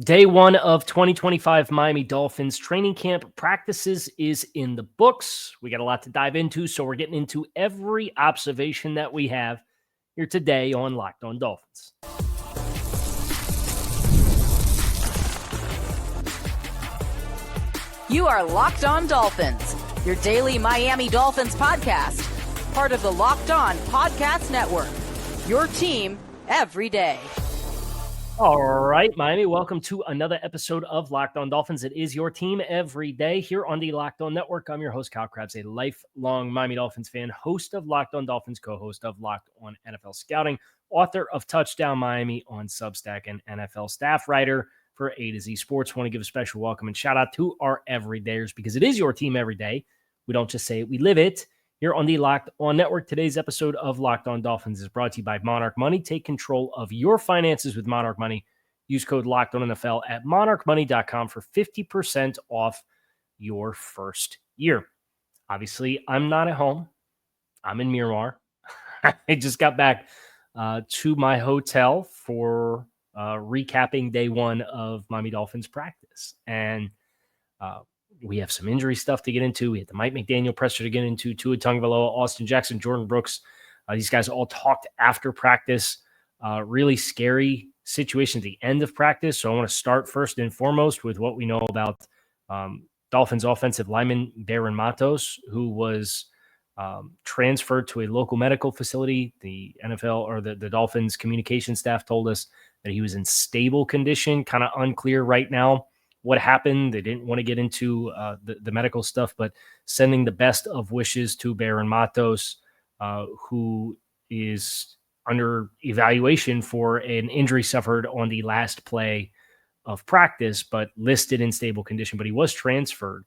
Day one of 2025 Miami Dolphins training camp practices is in the books. We got a lot to dive into, so we're getting into every observation that we have here today on Locked On Dolphins. You are Locked On Dolphins, your daily Miami Dolphins podcast, part of the Locked On Podcast Network, your team every day. All right, Miami, welcome to another episode of Locked On Dolphins. It is your team every day here on the Locked On Network. I'm your host, Kyle Krabs, a lifelong Miami Dolphins fan, host of Locked On Dolphins, co-host of Locked On NFL Scouting, author of Touchdown Miami on Substack, and NFL staff writer for A to Z Sports. Want to give a special welcome and shout out to our everydayers because it is your team every day. We don't just say it, we live it. Here on the Locked On Network, today's episode of Locked On Dolphins is brought to you by Monarch Money. Take control of your finances with Monarch Money. Use code LOCKEDONNFL at monarchmoney.com for 50% off your first year. Obviously, I'm not at home. I'm in Miramar. I just got back to my hotel for recapping day one of Miami Dolphins practice. And we have some injury stuff to get into. We had the Mike McDaniel presser to get into, Tua Tagovailoa, Austin Jackson, Jordan Brooks. These guys all talked after practice. Really scary situation at the end of practice. So I want to start first and foremost with what we know about Dolphins offensive lineman Baron Matos, who was transferred to a local medical facility. The NFL or the Dolphins communication staff told us that he was in stable condition, kind of unclear right now what happened. They didn't want to get into the medical stuff, but sending the best of wishes to Baron Matos, who is under evaluation for an injury suffered on the last play of practice, but listed in stable condition. But he was transferred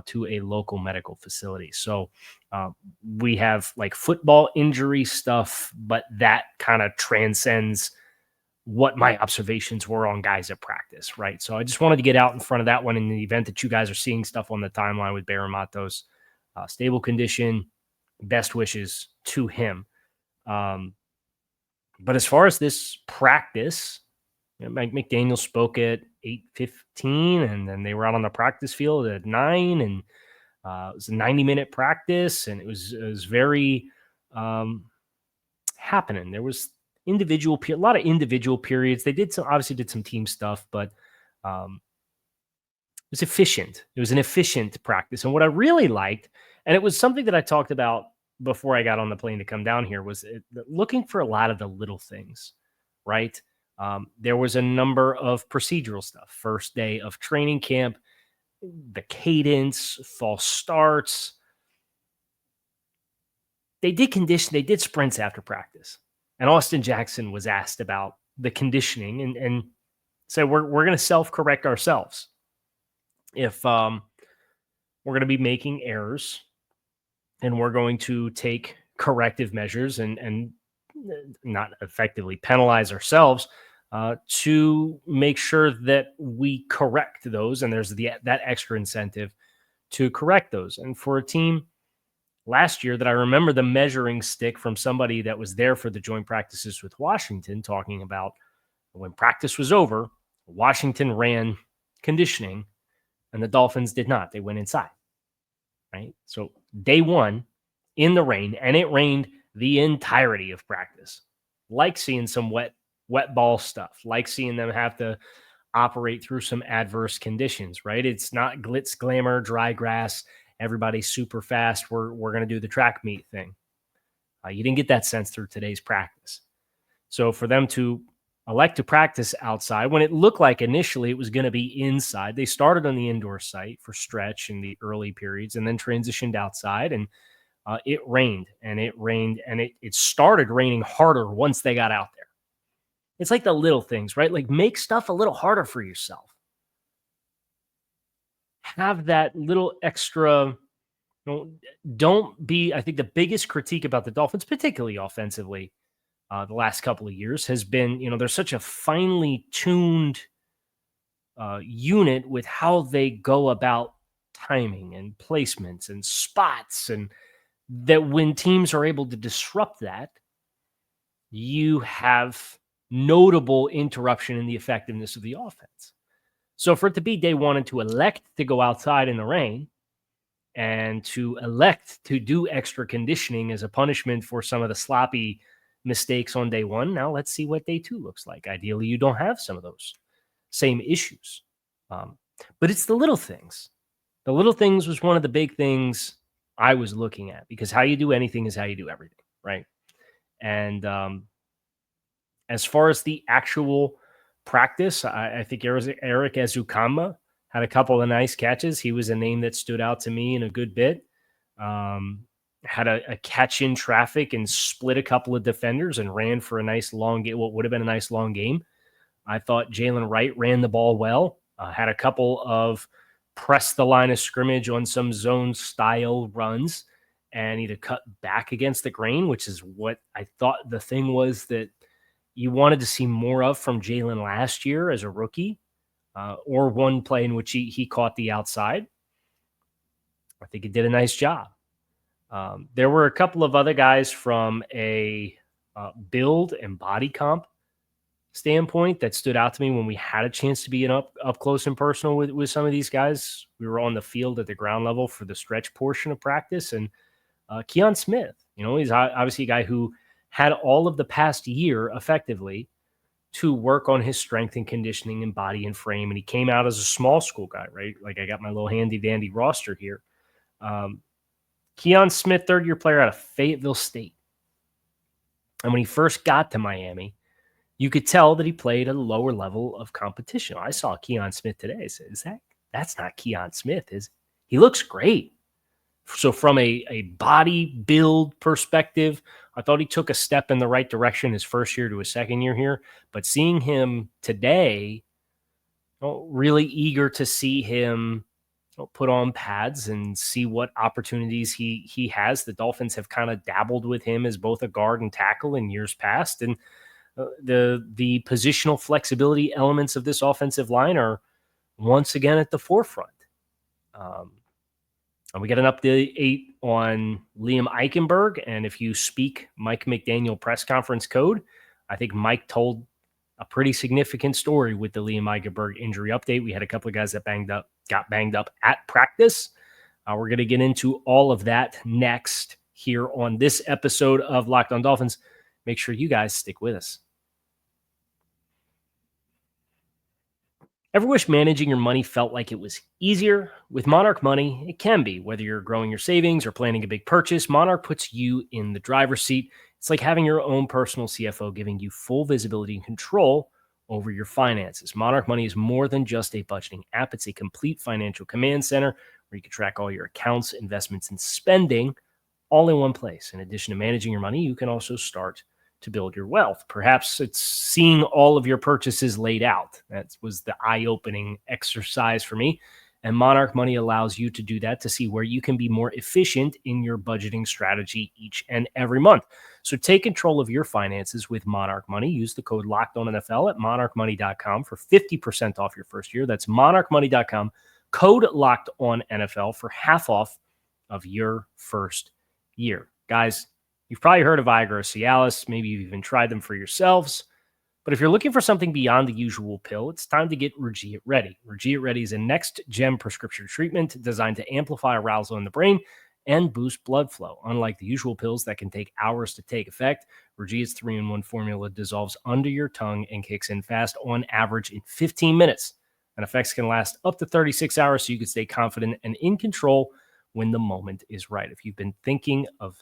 to a local medical facility. So we have like football injury stuff, but that kind of transcends what my observations were on guys at practice, right? So I just wanted to get out in front of that one in the event that you guys are seeing stuff on the timeline with Baron Matos. Stable condition, best wishes to him. But as far as this practice, Mike McDaniel spoke at 8:15, and then they were out on the practice field at 9, and it was a 90-minute practice, and it was very happening. There was a lot of individual periods. They obviously did some team stuff, but it was efficient. It was an efficient practice. And what I really liked, and it was something that I talked about before I got on the plane to come down here, was looking for a lot of the little things, right? There was a number of procedural stuff. First day of training camp, the cadence, false starts. They did sprints after practice. And Austin Jackson was asked about the conditioning and said, we're going to self-correct ourselves. If we're going to be making errors and we're going to take corrective measures and not effectively penalize ourselves to make sure that we correct those. And there's that extra incentive to correct those. And for a team last year that I remember the measuring stick from somebody that was there for the joint practices with Washington, talking about when practice was over, Washington ran conditioning and the Dolphins did not. They went inside, right? So day one in the rain, and it rained the entirety of practice. Like seeing some wet ball stuff, like seeing them have to operate through some adverse conditions, right? It's not glitz, glamour, dry grass. Everybody's super fast. We're going to do the track meet thing. You didn't get that sense through today's practice. So for them to elect to practice outside when it looked like initially it was going to be inside, they started on the indoor site for stretch in the early periods and then transitioned outside, and it rained and it started raining harder once they got out there. It's like the little things, right? Like make stuff a little harder for yourself. Have that little extra. Don't be. I think the biggest critique about the Dolphins, particularly offensively, the last couple of years, has been, they're such a finely tuned unit with how they go about timing and placements and spots, and that when teams are able to disrupt that, you have notable interruption in the effectiveness of the offense. So for it to be day one and to elect to go outside in the rain and to elect to do extra conditioning as a punishment for some of the sloppy mistakes on day one, now let's see what day two looks like. Ideally, you don't have some of those same issues. But it's the little things. The little things was one of the big things I was looking at, because how you do anything is how you do everything, right? And as far as the actual practice, I think Eric Ezukamba had a couple of nice catches. He was a name that stood out to me in a good bit. Had a catch in traffic and split a couple of defenders and ran for a nice long game, what would have been a nice long game. I thought Jalen Wright ran the ball well, had a couple of press the line of scrimmage on some zone style runs and either cut back against the grain, which is what I thought the thing was that you wanted to see more of from Jalen last year as a rookie, or one play in which he caught the outside. I think he did a nice job. There were a couple of other guys from a build and body comp standpoint that stood out to me when we had a chance to be up close and personal with some of these guys. We were on the field at the ground level for the stretch portion of practice, and Keon Smith, he's obviously a guy who had all of the past year effectively to work on his strength and conditioning and body and frame. And he came out as a small school guy, right? Like I got my little handy dandy roster here. Keon Smith, third-year player out of Fayetteville State. And when he first got to Miami, you could tell that he played at a lower level of competition. I saw Keon Smith today. I said, that's not Keon Smith. He looks great. So from a body build perspective, I thought he took a step in the right direction his first year to his second year here. But seeing him today, really eager to see him put on pads and see what opportunities he has. The Dolphins have kind of dabbled with him as both a guard and tackle in years past. And the positional flexibility elements of this offensive line are once again at the forefront. And we got an update on Liam Eichenberg. And if you speak Mike McDaniel press conference code, I think Mike told a pretty significant story with the Liam Eichenberg injury update. We had a couple of guys that got banged up at practice. We're going to get into all of that next here on this episode of Locked On Dolphins. Make sure you guys stick with us. Ever wish managing your money felt like it was easier? With Monarch Money, it can be. Whether you're growing your savings or planning a big purchase, Monarch puts you in the driver's seat. It's like having your own personal CFO, giving you full visibility and control over your finances. Monarch Money is more than just a budgeting app. It's a complete financial command center where you can track all your accounts, investments, and spending all in one place. In addition to managing your money, you can also start to build your wealth. Perhaps it's seeing all of your purchases laid out. That was the eye-opening exercise for me. And Monarch Money allows you to do that, to see where you can be more efficient in your budgeting strategy each and every month. So take control of your finances with Monarch Money. Use the code LOCKEDONNFL at monarchmoney.com for 50% off your first year. That's monarchmoney.com, code LOCKEDONNFL for half off of your first year. Guys, you've probably heard of Viagra or Cialis. Maybe you've even tried them for yourselves. But if you're looking for something beyond the usual pill, it's time to get Regia Ready. Regia Ready is a next-gen prescription treatment designed to amplify arousal in the brain and boost blood flow. Unlike the usual pills that can take hours to take effect, Regia's 3-in-1 formula dissolves under your tongue and kicks in fast, on average in 15 minutes. And effects can last up to 36 hours, so you can stay confident and in control when the moment is right. If you've been thinking of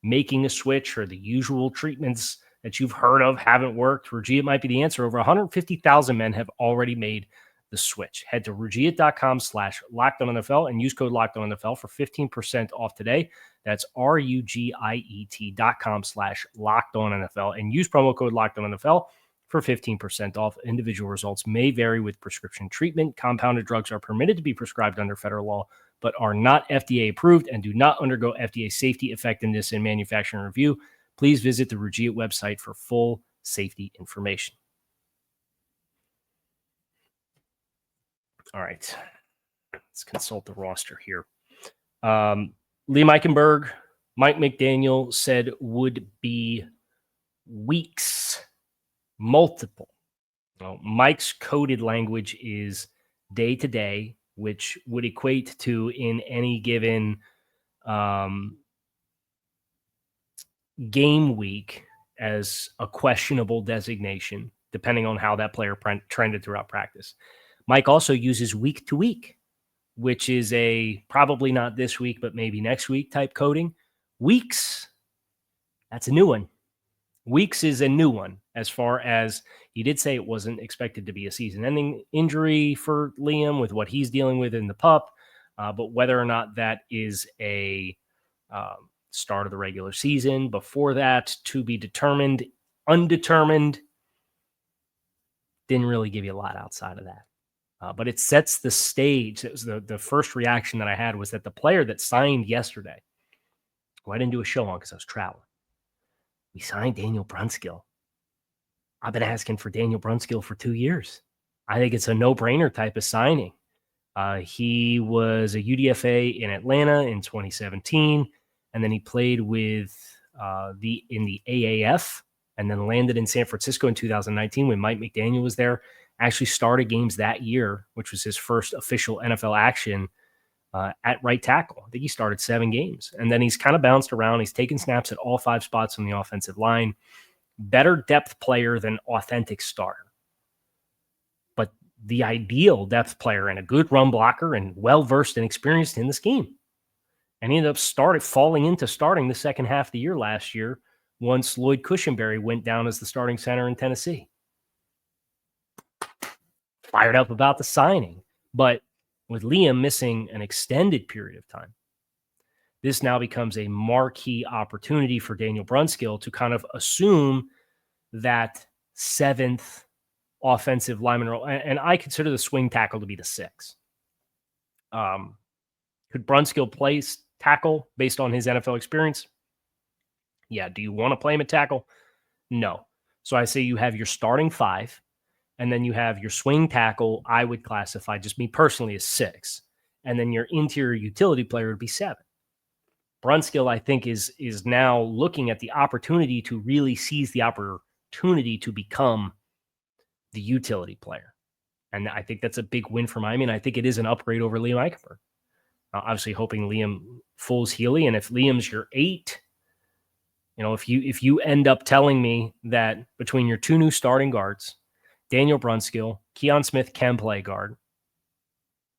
making a switch, or the usual treatments that you've heard of haven't worked, Regia might be the answer. Over 150,000 men have already made the switch. Head to Regia.com/LockedOnNFL and use code LockedOnNFL for 15% off today. That's RUGIET.com/LockedOnNFL and use promo code LockedOnNFL for 15% off. Individual results may vary with prescription treatment. Compounded drugs are permitted to be prescribed under federal law, but are not FDA approved and do not undergo FDA safety, effectiveness, and manufacturing review. Please visit the Regia website for full safety information. All right, let's consult the roster here. Liam Eichenberg, Mike McDaniel said would be weeks multiple. Well, Mike's coded language is day to day, which would equate to in any given game week as a questionable designation, depending on how that player trended throughout practice. Mike also uses week to week, which is a probably not this week, but maybe next week type coding. Weeks, that's a new one. Weeks is a new one, as far as he did say it wasn't expected to be a season-ending injury for Liam with what he's dealing with in the pup, but whether or not that is a start of the regular season, before that, to be determined, undetermined, didn't really give you a lot outside of that. But it sets the stage. It was the first reaction that I had was that the player that signed yesterday, who I didn't do a show on because I was traveling, we signed Daniel Brunskill. I've been asking for Daniel Brunskill for 2 years. I think it's a no-brainer type of signing. He was a UDFA in Atlanta in 2017, and then he played with in the AAF, and then landed in San Francisco in 2019 when Mike McDaniel was there. Actually started games that year, which was his first official NFL action at right tackle. I think he started 7 games. And then he's kind of bounced around. He's taken snaps at all 5 spots on the offensive line. Better depth player than authentic starter. But the ideal depth player and a good run blocker and well-versed and experienced in the scheme. And he ended up falling into starting the second half of the year last year once Lloyd Cushenberry went down as the starting center in Tennessee. Fired up about the signing. But with Liam missing an extended period of time, this now becomes a marquee opportunity for Daniel Brunskill to kind of assume that 7th offensive lineman role. And I consider the swing tackle to be the 6th. Could Brunskill play tackle based on his NFL experience? Yeah. Do you want to play him at tackle? No. So I say you have your starting 5, and then you have your swing tackle, I would classify, just me personally, as 6. And then your interior utility player would be 7. Brunskill, I think, is now looking at the opportunity to really seize the opportunity to become the utility player. And I think that's a big win for Miami, and I think it is an upgrade over Liam Eichenberg. Obviously hoping Liam fulls Healy, and if Liam's your 8, if you end up telling me that between your 2 new starting guards, Daniel Brunskill, Keon Smith can play guard,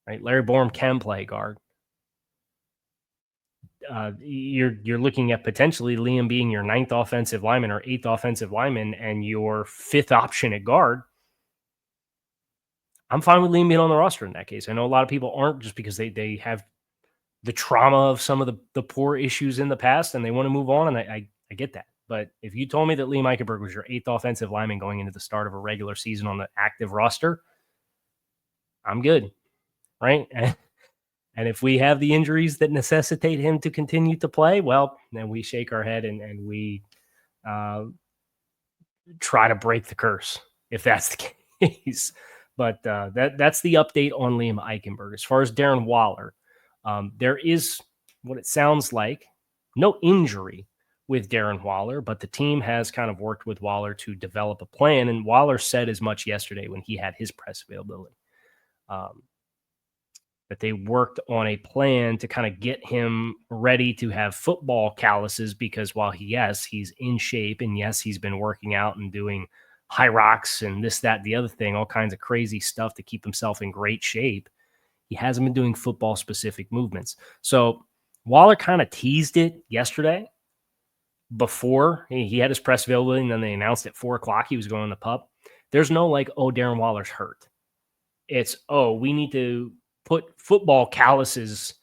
right? Larry Borum can play guard. You're looking at potentially Liam being your 9th offensive lineman or 8th offensive lineman and your 5th option at guard. I'm fine with Liam being on the roster in that case. I know a lot of people aren't, just because they have the trauma of some of the poor issues in the past and they want to move on, and I get that. But if you told me that Liam Eichenberg was your 8th offensive lineman going into the start of a regular season on the active roster, I'm good, right? And if we have the injuries that necessitate him to continue to play, well, then we shake our head and we try to break the curse, if that's the case. But that's the update on Liam Eichenberg. As far as Darren Waller, there is what it sounds like no injury with Darren Waller, but the team has kind of worked with Waller to develop a plan. And Waller said as much yesterday when he had his press availability, that they worked on a plan to kind of get him ready to have football calluses, because while he's in shape, and yes, he's been working out and doing high rocks and this, that, the other thing, all kinds of crazy stuff to keep himself in great shape, he hasn't been doing football specific movements. So Waller kind of teased it yesterday before he had his press availability, and then they announced at 4:00 he was going on the pup. There's no Darren Waller's hurt. It's, we need to put football calluses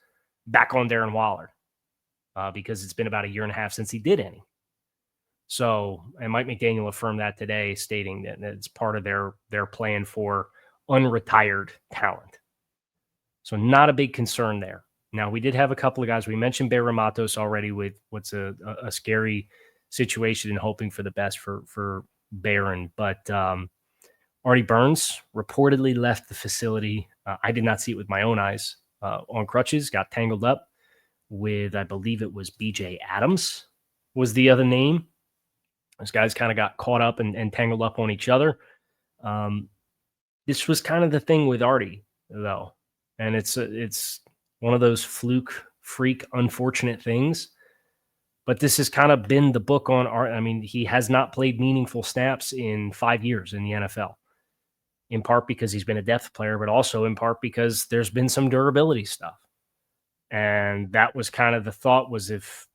back on Darren Waller because it's been about 1.5 years since he did any. So, and Mike McDaniel affirmed that today, stating that it's part of their plan for unretired talent. So not a big concern there. Now, we did have a couple of guys. We mentioned Bear Matos already with what's a scary situation and hoping for the best for Barron. But Artie Burns reportedly left the facility. I did not see it with my own eyes, on crutches, got tangled up with, I believe it was BJ Adams was the other name. Those guys kind of got caught up and tangled up on each other. This was kind of the thing with Artie, though. And it's one of those fluke, freak, unfortunate things. But this has kind of been the book on Art. I mean, he has not played meaningful snaps in 5 years in the NFL, in part because he's been a depth player, but also in part because there's been some durability stuff. And that was kind of the thought, was if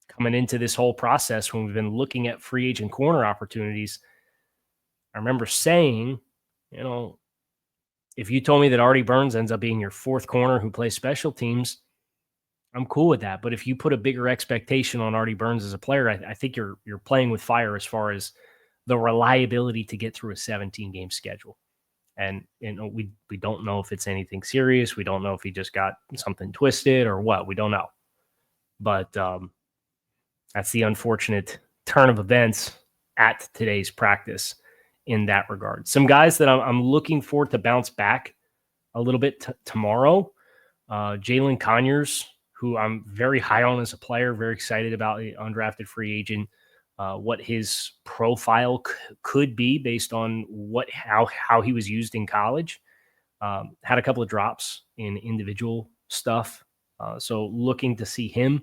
coming into this whole process, when we've been looking at free agent corner opportunities, I remember saying, if you told me that Artie Burns ends up being your fourth corner who plays special teams, I'm cool with that. But if you put a bigger expectation on Artie Burns as a player, I think you're playing with fire as far as the reliability to get through a 17-game schedule. And we don't know if it's anything serious. We don't know if he just got something twisted or what. We don't know. But that's the unfortunate turn of events at today's practice in that regard. Some guys that I'm looking forward to bounce back a little bit tomorrow. Jalen Conyers, who I'm very high on as a player, very excited about, the undrafted free agent, what his profile could be based on how he was used in college. Had a couple of drops in individual stuff. So looking to see him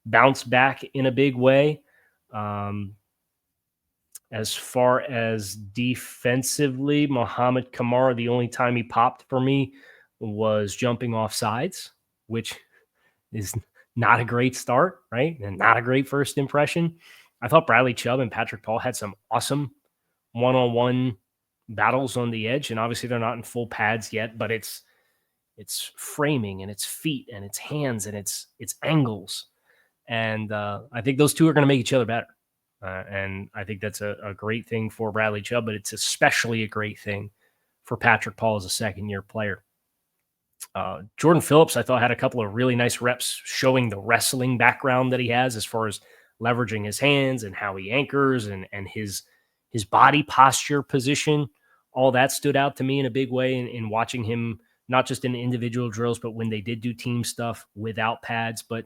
bounce back in a big way. As far as defensively, Muhammad Kamara, the only time he popped for me was jumping off sides, which is not a great start, right? And not a great first impression. I thought Bradley Chubb and Patrick Paul had some awesome one-on-one battles on the edge, and obviously they're not in full pads yet, but it's framing and it's feet and it's hands and it's angles. And I think those two are going to make each other better. And I think that's a great thing for Bradley Chubb, but it's especially a great thing for Patrick Paul as a second-year player. Jordan Phillips, I thought, had a couple of really nice reps showing the wrestling background that he has as far as leveraging his hands and how he anchors and his body posture position. All that stood out to me in a big way in watching him, not just in individual drills, but when they did do team stuff without pads. But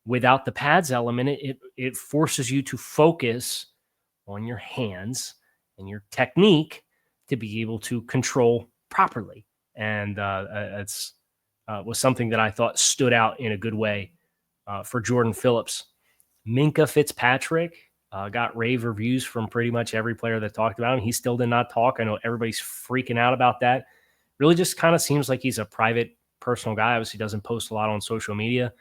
without the pads element, it forces you to focus on your hands and your technique to be able to control properly. And it's was something that I thought stood out in a good way for Jordan Phillips. Minkah Fitzpatrick got rave reviews from pretty much every player that talked about him. He still did not talk. I know everybody's freaking out about that. Really just kind of seems like he's a private, personal guy. Obviously doesn't post a lot on social media.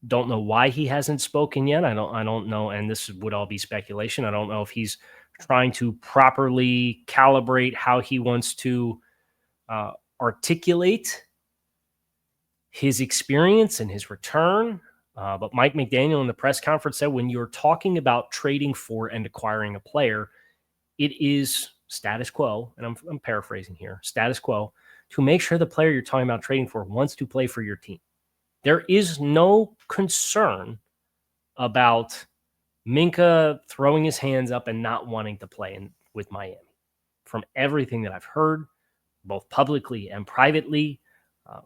Don't know why he hasn't spoken yet. I don't know, and this would all be speculation. I don't know if he's trying to properly calibrate how he wants to articulate his experience and his return. But Mike McDaniel in the press conference said when you're talking about trading for and acquiring a player, it is status quo, and I'm paraphrasing here, status quo, to make sure the player you're talking about trading for wants to play for your team. There is no concern about Minkah throwing his hands up and not wanting to play with Miami. From everything that I've heard, both publicly and privately,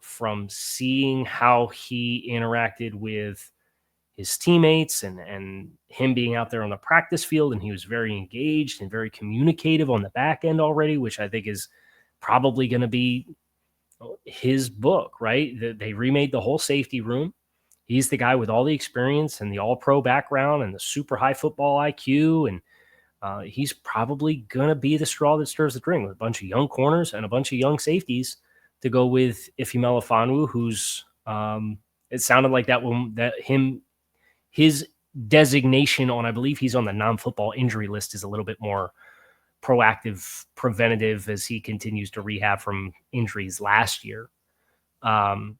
from seeing how he interacted with his teammates and him being out there on the practice field, and he was very engaged and very communicative on the back end already, which I think is probably going to be his book, right? They remade the whole safety room. He's the guy with all the experience and the all-pro background and the super high football IQ, and he's probably going to be the straw that stirs the drink with a bunch of young corners and a bunch of young safeties to go with Ife Melifonwu, who's it sounded like his designation on, I believe he's on the non-football injury list, is a little bit more proactive, preventative as he continues to rehab from injuries last year. And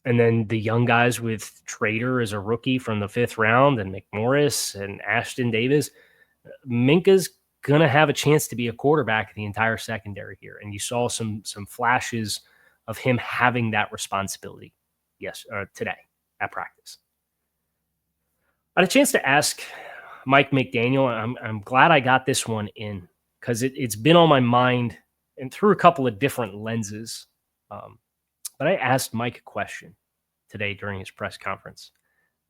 then the young guys with Trader as a rookie from the 5th round and McMorris and Ashton Davis. Minkah's going to have a chance to be a quarterback in the entire secondary here. And you saw some flashes of him having that responsibility today at practice. I had a chance to ask Mike McDaniel. I'm glad I got this one in because it's been on my mind and through a couple of different lenses. But I asked Mike a question today during his press conference.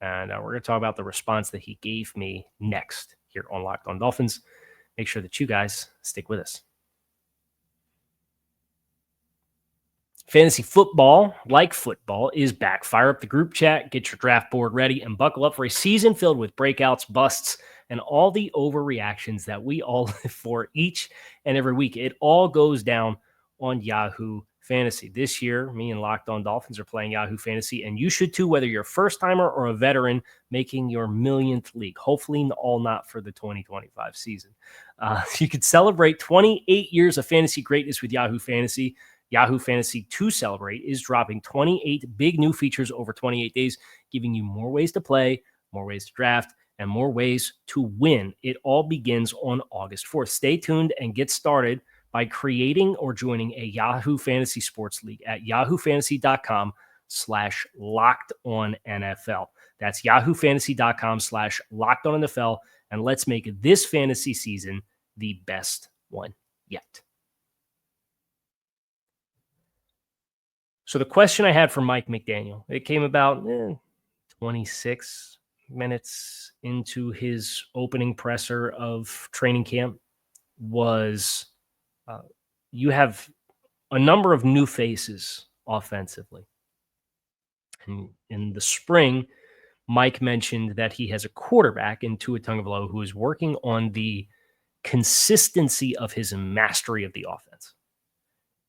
And we're going to talk about the response that he gave me next here on Locked On Dolphins. Make sure that you guys stick with us. Fantasy football, like football, is back. Fire up the group chat, get your draft board ready, and buckle up for a season filled with breakouts, busts, and all the overreactions that we all live for each and every week. It all goes down on Yahoo Fantasy. This year, me and Locked On Dolphins are playing Yahoo Fantasy, and you should too, whether you're a first-timer or a veteran making your millionth league. Hopefully all not for the 2025 season. You could celebrate 28 years of fantasy greatness with Yahoo Fantasy. Yahoo Fantasy to celebrate is dropping 28 big new features over 28 days, giving you more ways to play, more ways to draft, and more ways to win. It all begins on August 4th. Stay tuned and get started by creating or joining a Yahoo Fantasy Sports League at yahoofantasy.com/LockedOnNFL. That's yahoofantasy.com/LockedOnNFL. And let's make this fantasy season the best one yet. So the question I had for Mike McDaniel, it came about 26 minutes into his opening presser of training camp, was you have a number of new faces offensively. And in the spring, Mike mentioned that he has a quarterback in Tua Tagovailoa who is working on the consistency of his mastery of the offense.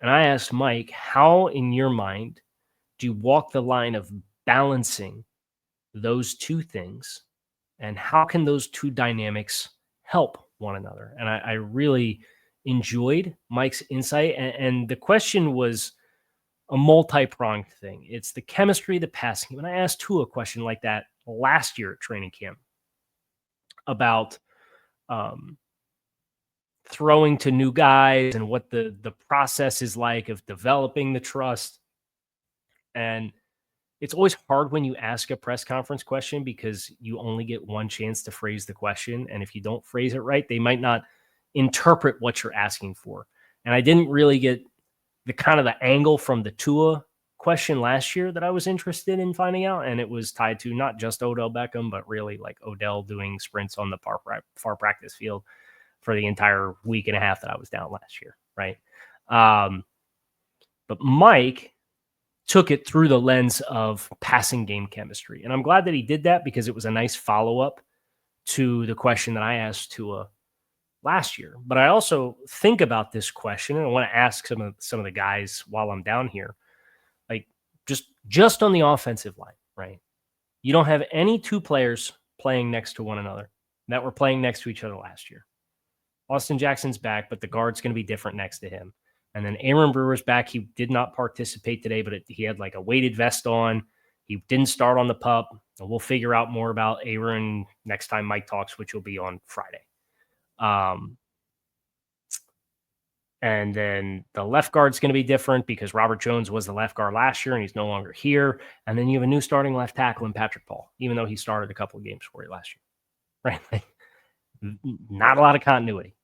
And I asked Mike, how in your mind do you walk the line of balancing those two things? And how can those two dynamics help one another? And I really enjoyed Mike's insight. And the question was a multi-pronged thing. It's the chemistry, the passing. When I asked Tua a question like that last year at training camp about throwing to new guys and what the process is like of developing the trust. And it's always hard when you ask a press conference question because you only get one chance to phrase the question. And if you don't phrase it right, they might not interpret what you're asking for. And I didn't really get the kind of the angle from the Tua question last year that I was interested in finding out. And it was tied to not just Odell Beckham, but really like Odell doing sprints on the far practice field for the entire week and a half that I was down last year, right? But Mike took it through the lens of passing game chemistry. And I'm glad that he did that because it was a nice follow-up to the question that I asked Tua last year. But I also think about this question, and I want to ask some of the guys while I'm down here, like just on the offensive line, right? You don't have any two players playing next to one another that were playing next to each other last year. Austin Jackson's back, but the guard's going to be different next to him. And then Aaron Brewer's back. He did not participate today, but he had like a weighted vest on. He didn't start on the pup. And we'll figure out more about Aaron next time Mike talks, which will be on Friday. And then the left guard's going to be different because Robert Jones was the left guard last year and he's no longer here. And then you have a new starting left tackle in Patrick Paul, even though he started a couple of games for you last year. Right? Not a lot of continuity.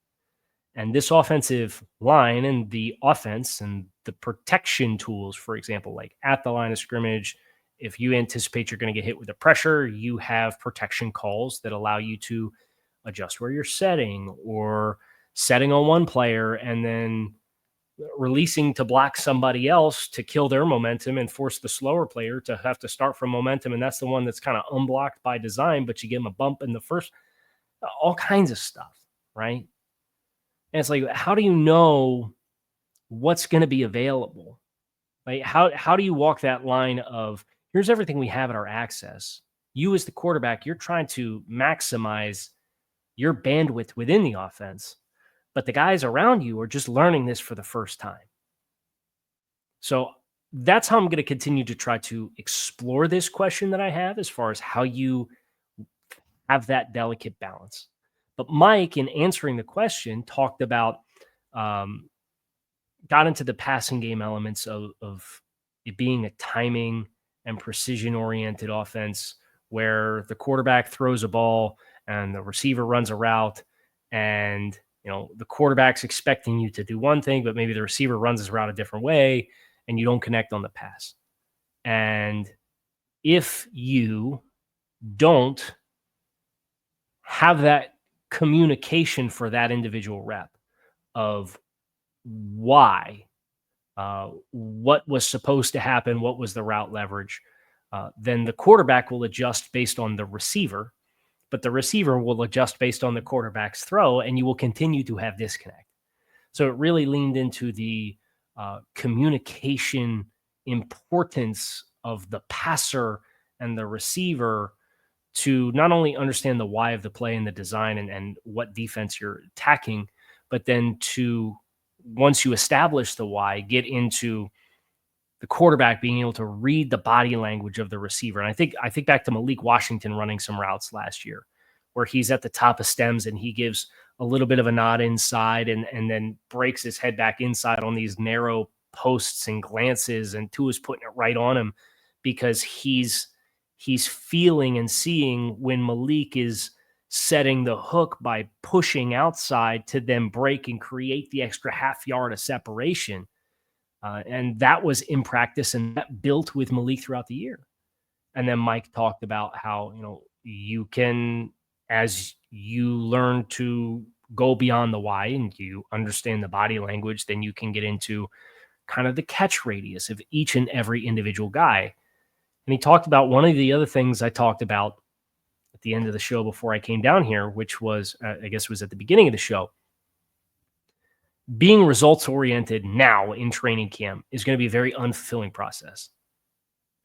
And this offensive line and the offense and the protection tools, for example, like at the line of scrimmage, if you anticipate you're going to get hit with the pressure, you have protection calls that allow you to adjust where you're setting or setting on one player and then releasing to block somebody else to kill their momentum and force the slower player to have to start from momentum. And that's the one that's kind of unblocked by design, but you give them a bump in the first, all kinds of stuff, right? And it's like, how do you know what's going to be available? Like, how do you walk that line of here's everything we have at our access. You as the quarterback, you're trying to maximize your bandwidth within the offense, but the guys around you are just learning this for the first time. So that's how I'm going to continue to try to explore this question that I have as far as how you have that delicate balance. But Mike, in answering the question, talked about, got into the passing game elements of it being a timing and precision-oriented offense where the quarterback throws a ball and the receiver runs a route and, the quarterback's expecting you to do one thing, but maybe the receiver runs his route a different way and you don't connect on the pass. And if you don't have that communication for that individual rep of why, what was supposed to happen, what was the route leverage, then the quarterback will adjust based on the receiver, but the receiver will adjust based on the quarterback's throw, and you will continue to have disconnect. So it really leaned into the communication importance of the passer and the receiver to not only understand the why of the play and the design and what defense you're attacking, but then to, once you establish the why, get into the quarterback being able to read the body language of the receiver. And I think back to Malik Washington running some routes last year where he's at the top of stems and he gives a little bit of a nod inside and then breaks his head back inside on these narrow posts and glances, and Tua's putting it right on him because he's feeling and seeing when Malik is setting the hook by pushing outside to then break and create the extra half yard of separation. And that was in practice, and that built with Malik throughout the year. And then Mike talked about how, you can, as you learn to go beyond the why and you understand the body language, then you can get into kind of the catch radius of each and every individual guy. And he talked about one of the other things I talked about at the end of the show before I came down here, which was, I guess was at the beginning of the show. Being results-oriented now in training camp is going to be a very unfulfilling process.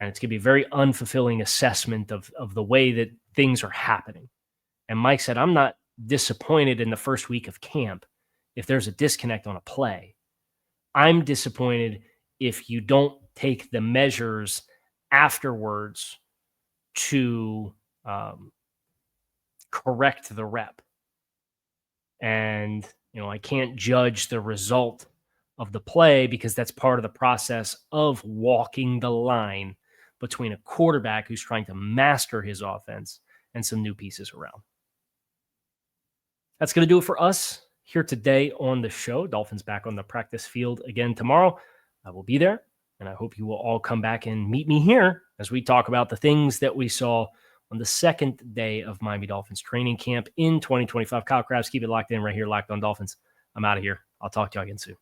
And it's going to be a very unfulfilling assessment of the way that things are happening. And Mike said, I'm not disappointed in the first week of camp if there's a disconnect on a play. I'm disappointed if you don't take the measures afterwards to correct the rep. And I can't judge the result of the play because that's part of the process of walking the line between a quarterback who's trying to master his offense and some new pieces around. That's going to do it for us here today on the show. Dolphins back on the practice field again tomorrow. I will be there, and I hope you will all come back and meet me here as we talk about the things that we saw on the second day of Miami Dolphins training camp in 2025. Kyle Krabs, keep it locked in right here, Locked On Dolphins. I'm out of here. I'll talk to you again soon.